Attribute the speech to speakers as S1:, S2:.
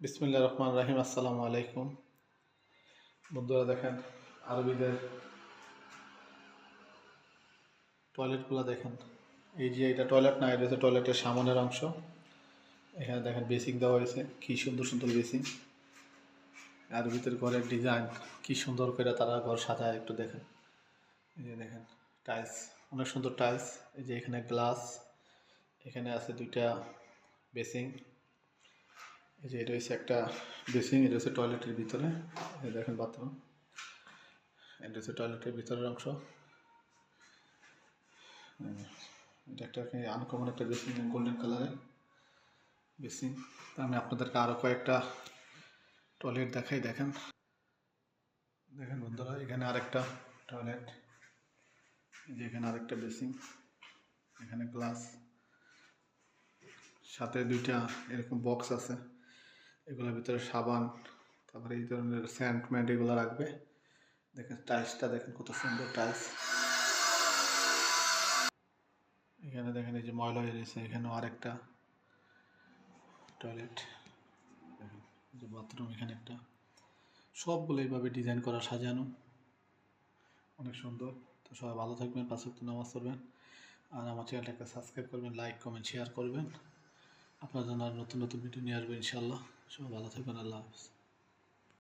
S1: বিসমিল্লাহির রহমানির রহিম। আসসালামু আলাইকুম। বন্ধুরা দেখেন, আরবিদের টয়লেটগুলো দেখেন। এই যে এটা টয়লেট না, এটা হচ্ছে টয়লেটের সামনের অংশ। এখানে দেখেন বেসিং দেওয়া হয়েছে, কি সুন্দর সুন্দর বেসিং। আরবিদের ঘরের ডিজাইন কি সুন্দর করে তারা ঘর সাজায়, একটু দেখেন। এই যে দেখেন টাইলস, অনেক সুন্দর টাইলস। এই যে এখানে গ্লাস, এখানে আছে দুইটা বেসিং। এই যে এটা হচ্ছে একটা বেসিং, এটা হচ্ছে টয়লেটের ভিতরে। এই দেখেন বাথরুম, এটা হচ্ছে টয়লেটের ভিতরের অংশ। এটা একটা আনকমন একটা বেসিং, গোল্ডেন কালারের বেসিং। তা আমি আপনাদেরকে আরও কয়েকটা টয়লেট দেখাই। দেখেন দেখেন বন্ধুরা, এখানে আরেকটা টয়লেট, যে এখানে আরেকটা বেসিং, এখানে গ্লাস, সাথে দুইটা এরকম বক্স আছে। এগুলোর ভিতরে সাবান, তারপরে এই ধরনের স্যান্ড ম্যান্ড এগুলো রাখবে। দেখেন টাইলসটা দেখেন কত সুন্দর টাইলস। এখানে দেখেন এই যে ময়লা হয়ে রয়েছে, এখানেও আরেকটা টয়লেট। দেখেন এই যে বাথরুম, এখানে একটা। সবগুলো এইভাবে ডিজাইন করা, সাজানো, অনেক সুন্দর। তো সবাই ভালো থাকবেন, 5 ওয়াক্ত নামাজ পড়বেন, আর আমার চ্যানেলটাকে সাবস্ক্রাইব করবেন, লাইক কমেন্ট শেয়ার করবেন। আপনার জন্য আর নতুন নতুন ভিডিও নিয়ে আসবেন ইনশাআল্লাহ। সবাই ভালো থাকবেন, আল্লাহ হাফিজ।